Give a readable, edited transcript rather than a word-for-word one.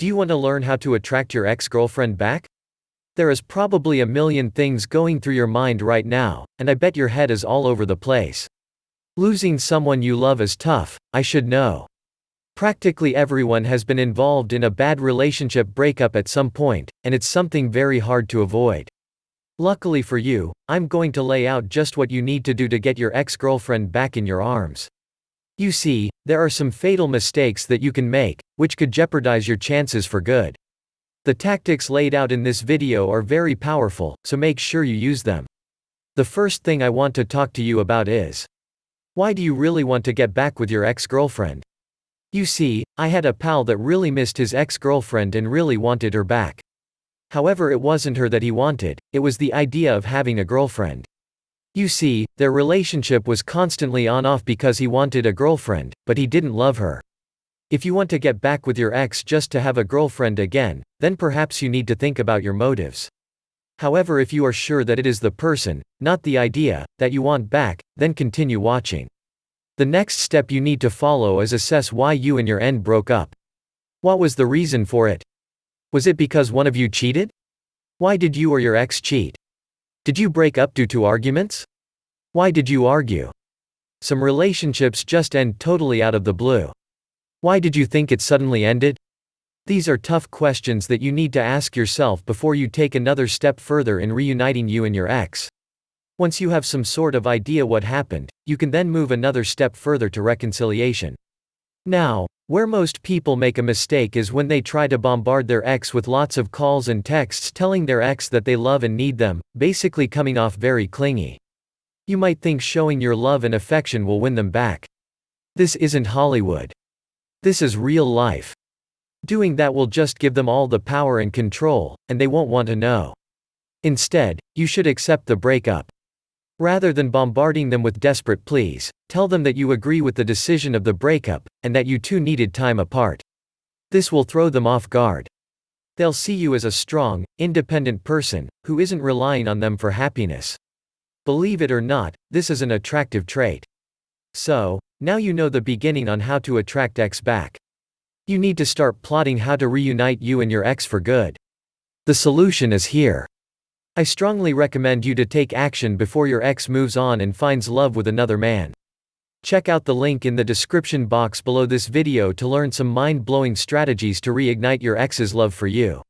Do you want to learn how to attract your ex-girlfriend back? There is probably a million things going through your mind right now, and I bet your head is all over the place. Losing someone you love is tough, I should know. Practically everyone has been involved in a bad relationship breakup at some point, and it's something very hard to avoid. Luckily for you, I'm going to lay out just what you need to do to get your ex-girlfriend back in your arms. You see, there are some fatal mistakes that you can make, which could jeopardize your chances for good. The tactics laid out in this video are very powerful, so make sure you use them. The first thing I want to talk to you about is, why do you really want to get back with your ex-girlfriend? You see, I had a pal that really missed his ex-girlfriend and really wanted her back. However, it wasn't her that he wanted, it was the idea of having a girlfriend. You see, their relationship was constantly on-off because he wanted a girlfriend, but he didn't love her. If you want to get back with your ex just to have a girlfriend again, then perhaps you need to think about your motives. However, if you are sure that it is the person, not the idea, that you want back, then continue watching. The next step you need to follow is assess why you and your end broke up. What was the reason for it? Was it because one of you cheated? Why did you or your ex cheat? Did you break up due to arguments? Why did you argue? Some relationships just end totally out of the blue. Why did you think it suddenly ended? These are tough questions that you need to ask yourself before you take another step further in reuniting you and your ex. Once you have some sort of idea what happened, you can then move another step further to reconciliation. Now, where most people make a mistake is when they try to bombard their ex with lots of calls and texts telling their ex that they love and need them, basically coming off very clingy. You might think showing your love and affection will win them back. This isn't Hollywood. This is real life. Doing that will just give them all the power and control, and they won't want to know. Instead, you should accept the breakup. Rather than bombarding them with desperate pleas, tell them that you agree with the decision of the breakup, and that you two needed time apart. This will throw them off guard. They'll see you as a strong, independent person, who isn't relying on them for happiness. Believe it or not, this is an attractive trait. So, now you know the beginning on how to attract ex back. You need to start plotting how to reunite you and your ex for good. The solution is here. I strongly recommend you to take action before your ex moves on and finds love with another man. Check out the link in the description box below this video to learn some mind-blowing strategies to reignite your ex's love for you.